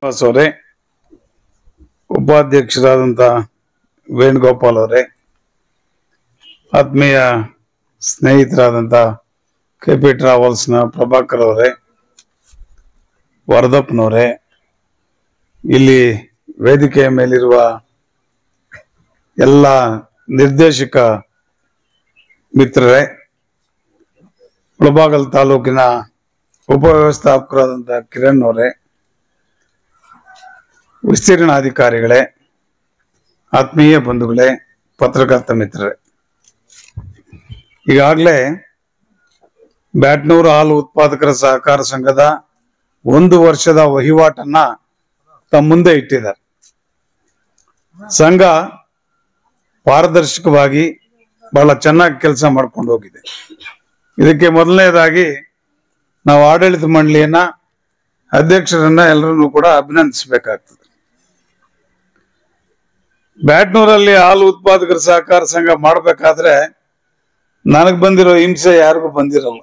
ಅವರೇ, ಉಪಾಧ್ಯಕ್ಷರಾದಂಥ ವೇಣುಗೋಪಾಲ್ ಅವರೇ, ಆತ್ಮೀಯ ಸ್ನೇಹಿತರಾದಂಥ KP ಟ್ರಾವೆಲ್ಸ್ನ ಪ್ರಭಾಕರ್ ಅವರೇ, ವರದಪ್ಪನವರೇ, ಇಲ್ಲಿ ವೇದಿಕೆಯ ಮೇಲಿರುವ ಎಲ್ಲ ನಿರ್ದೇಶಕ ಮಿತ್ರರೇ, ಮುಳಬಾಗಿಲು ತಾಲೂಕಿನ ಉಪವ್ಯವಸ್ಥಾಪಕರಾದಂಥ ಕಿರಣ್ ಅವರೇ, ವಿಸ್ತೀರ್ಣಾಧಿಕಾರಿಗಳೇ, ಆತ್ಮೀಯ ಬಂಧುಗಳೇ, ಪತ್ರಕರ್ತ ಮಿತ್ರರೇ, ಈಗಾಗಲೇ ಬ್ಯಾಟ್ನೂರು ಹಾಲು ಉತ್ಪಾದಕರ ಸಹಕಾರ ಸಂಘದ 1 ವರ್ಷದ ವಹಿವಾಟನ್ನ ತಮ್ಮ ಮುಂದೆ ಇಟ್ಟಿದ್ದಾರೆ. ಸಂಘ ಪಾರದರ್ಶಕವಾಗಿ ಬಹಳ ಚೆನ್ನಾಗಿ ಕೆಲಸ ಮಾಡ್ಕೊಂಡು ಹೋಗಿದೆ. ಇದಕ್ಕೆ ಮೊದಲನೇದಾಗಿ ನಾವು ಆಡಳಿತ ಮಂಡಳಿಯನ್ನ, ಅಧ್ಯಕ್ಷರನ್ನ ಎಲ್ಲರನ್ನೂ ಕೂಡ ಅಭಿನಂದಿಸಬೇಕಾಗ್ತದೆ. ಬ್ಯಾಟ್ನೂರಲ್ಲಿ ಹಾಲು ಉತ್ಪಾದಕರ ಸಹಕಾರ ಸಂಘ ಮಾಡಬೇಕಾದ್ರೆ ನನಗೆ ಬಂದಿರೋ ಹಿಂಸೆ ಯಾರಿಗೂ ಬಂದಿರಲ್ಲ.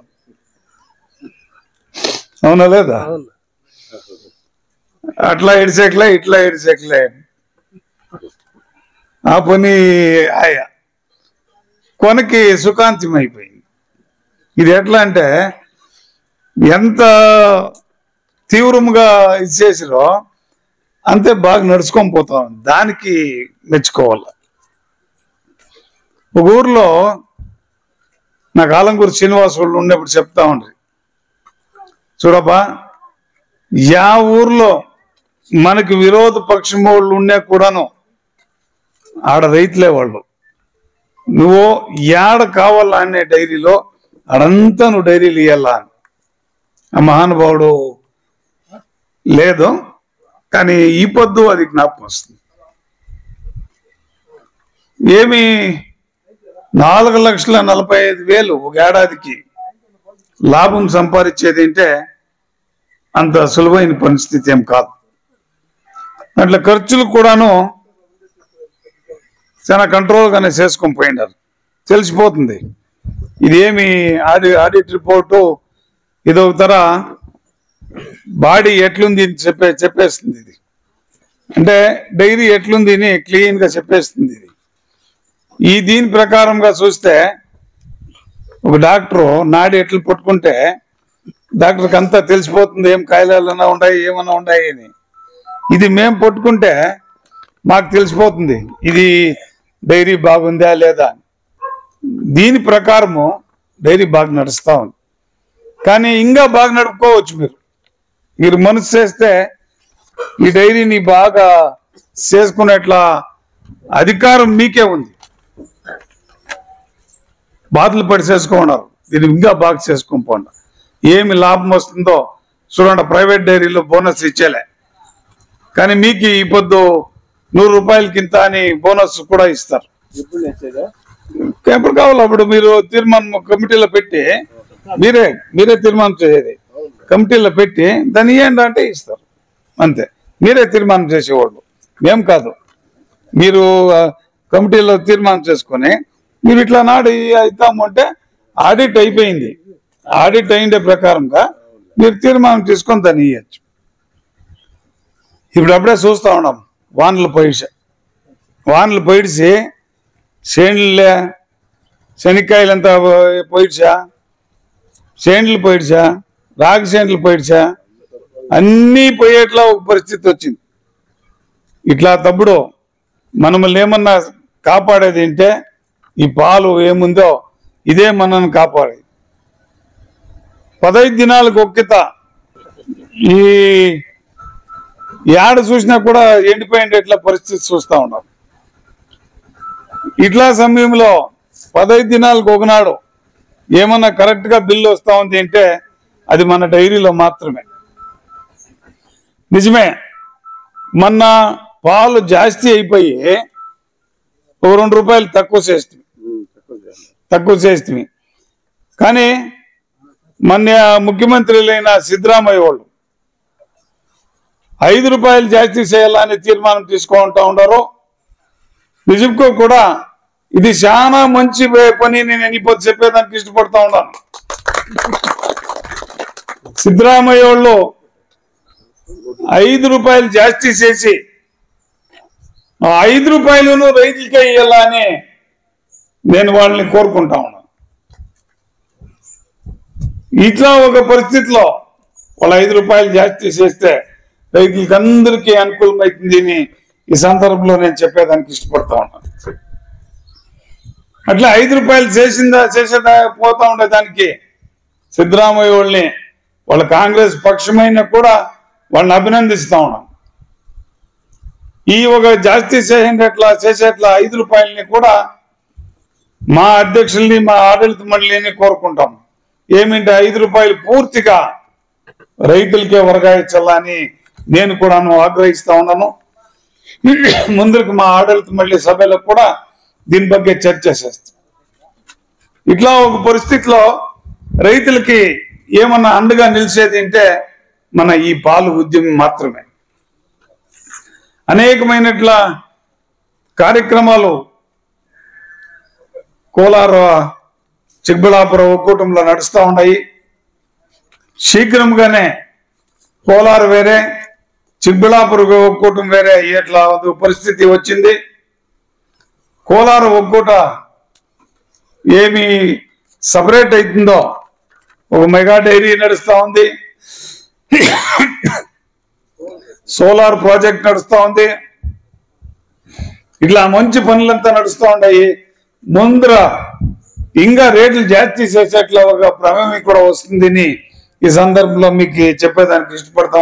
అవునలేద అట్లా ఇడిసేట్లే ఇట్లా ఇడిసేట్లే ఆ పని ఆయా కొనకి సుఖాంతం అయిపోయింది. ఇది ఎట్లా అంటే ఎంత తీవ్రంగా ఇది చేసిరో అంతే బాగా నడుచుకొని పోతాం. దానికి మెచ్చుకోవాలి. ఒక ఊర్లో నాకు ఆలంగూరు శ్రీనివాస్ వాళ్ళు ఉన్నప్పుడు చెప్తా ఉండ్రి, చూడబ్బా, యా ఊర్లో మనకి విరోధ పక్షం వాళ్ళు ఉన్నా కూడాను ఆడ రైతులే వాళ్ళు. నువ్వు యాడ కావాలా అనే డైరీలో ఆడంతా నువ్వు డైరీలు ఇయ్యాలా అని. ఆ మహానుభావుడు లేదు, కానీ ఈ పొద్దు అది జ్ఞాపకం వస్తుంది. ఏమి 4,45,000 ఒక ఏడాదికి లాభం సంపాదించేది అంటే అంత సులభమైన పరిస్థితి ఏం కాదు. అట్లా ఖర్చులు కూడాను చాలా కంట్రోల్గానే చేసుకొని పోయినారు. తెలిసిపోతుంది ఇది ఏమి ఆడిట్ రిపోర్టు, ఇదొక తర బాడీ ఎట్లుంది అని చెప్పేస్తుంది. ఇది అంటే డైరీ ఎట్లుంది అని క్లీన్గా చెప్పేస్తుంది. ఇది దీని ప్రకారంగా చూస్తే ఒక డాక్టరు నాడి ఎట్లు పట్టుకుంటే డాక్టర్కి అంతా తెలిసిపోతుంది ఏం కాయలన్నా ఉన్నాయి, ఏమన్నా ఉన్నాయి అని. ఇది మేము పట్టుకుంటే మాకు తెలిసిపోతుంది ఇది డైరీ బాగుందా లేదా. దీని ప్రకారము డైరీ బాగా నడుస్తూ ఉంది. కానీ ఇంకా బాగా నడుపుకోవచ్చు. మీరు మనసు చేస్తే ఈ డైరీని బాగా చేసుకునేట్లా అధికారం మీకే ఉంది. బాధలు పడి చేసుకున్నారు, దీన్ని ఇంకా బాగా చేసుకొని పోండి. ఏమి లాభం వస్తుందో చూడండి. ప్రైవేట్ డైరీలో బోనస్ ఇచ్చేలే, కానీ మీకు ఈ పొద్దు 100 రూపాయలకింత అని బోనస్ కూడా ఇస్తారు. ఎప్పుడు కావాలి అప్పుడు మీరు తీర్మానం కమిటీలో పెట్టి మీరే తీర్మానం చేసేది. కమిటీలో పెట్టి దాన్ని ఏంటంటే ఇస్తారు, అంతే. మీరే తీర్మానం చేసేవాళ్ళు, మేం కాదు. మీరు కమిటీలో తీర్మానం చేసుకొని మీరు ఇట్లా నాడు అవుతాము అంటే ఆడిట్ అయిపోయింది. ఆడిట్ అయిండే ప్రకారంగా మీరు తీర్మానం తీసుకొని దాన్ని ఇవ్వచ్చు. ఇప్పుడు అప్పుడే చూస్తూ ఉన్నాం, వానలు పోయిడిసి చేనులే శనక్కాయలంతా పోయిడ్చా, చేనులు పోయిడ్చా, రాగి చేనులు పోయిడ్చా, అన్నీ పోయేట్లా ఒక పరిస్థితి వచ్చింది. ఇట్లా తప్పుడు మనల్ని ఏమన్నా కాపాడేది అంటే ఈ పాలు ఏముందో ఇదే మనల్ని కాపాడేది. 15 దినాలకు ఒక్కిత ఈ యాడ చూసినా కూడా ఎండిపోయినట్ల పరిస్థితి చూస్తూ ఉన్నాం. ఇట్లా సమయంలో 15 దినాలకు ఒకనాడు ఏమన్నా కరెక్ట్గా బిల్లు వస్తూ ఉంది అంటే అది మన డైరీలో మాత్రమే. నిజమే, మొన్న పాలు జాస్తి అయిపోయి ఒక 2 రూపాయలు తక్కువ చేస్తుంది. కానీ మొన్న ముఖ్యమంత్రులైన సిద్ధరామయ్య వాళ్ళు 5 రూపాయలు జాస్తి చేయాలని తీర్మానం తీసుకుంటూ ఉన్నారు. నిజంగా కూడా ఇది చాలా మంచి పని. నేను ఎన్నిపోతే చెప్పేదానికి ఇష్టపడతా ఉన్నాను. సిద్ధరామయ్య వాళ్ళు 5 రూపాయలు జాస్తి చేసి 5 రూపాయలను రైతులకే ఇవ్వాలని నేను వాళ్ళని కోరుకుంటా ఉన్నాను. ఇట్లా ఒక పరిస్థితిలో వాళ్ళు 5 రూపాయలు జాస్తి చేస్తే రైతులకి అందరికీ అనుకూలమవుతుంది ఈ సందర్భంలో నేను చెప్పేదానికి ఇష్టపడతా ఉన్నాను. అట్లా 5 రూపాయలు చేసేదా పోతా ఉండేదానికి సిద్ధరామయ్య వాళ్ళని వాళ్ళ కాంగ్రెస్ పక్షమైన కూడా వాళ్ళని అభినందిస్తా ఉన్నాం. ఈ ఒక జాస్తి చేసేట్లా 5 రూపాయలని కూడా మా అధ్యక్షుల్ని మా ఆడళిత మండలిని కోరుకుంటాం. ఏమింటే 5 రూపాయలు పూర్తిగా రైతులకే వర్గాయించాలని నేను కూడా ఆగ్రహిస్తా ఉన్నాను. ముందుకు మా ఆడళిత మండలి సభ్యులకు కూడా దీని ಬಗ್ಗೆ చర్చ చేస్తాం. ఇట్లా ఒక పరిస్థితిలో రైతులకి ఏమన్నా అండగా నిలిచేది అంటే మన ఈ పాలు ఉద్యమం మాత్రమే. అనేకమైనట్ల కార్యక్రమాలు కోలార చిక్బళాపురం ఒక్కూటంలో నడుస్తూ ఉన్నాయి. శీఘ్రంగానే కోలార వేరే చిక్బళాపురం ఒక్కూటం వేరే ఇట్లా పరిస్థితి వచ్చింది. కోలార ఒక్కూట ఏమి సపరేట్ అవుతుందో ఒక మెగా డైరీ నడుస్తూ ఉంది, సోలార్ ప్రాజెక్ట్ నడుస్తూ ఉంది. ఇట్లా మంచి పనులంతా నడుస్తూ ఉన్నాయి. ముందర ఇంకా రేట్లు జాస్తి చేసేట్లా ఒక ప్రమేయం కూడా వస్తుందని ఈ సందర్భంలో మీకు చెప్పేదానికి ఇష్టపడతాం.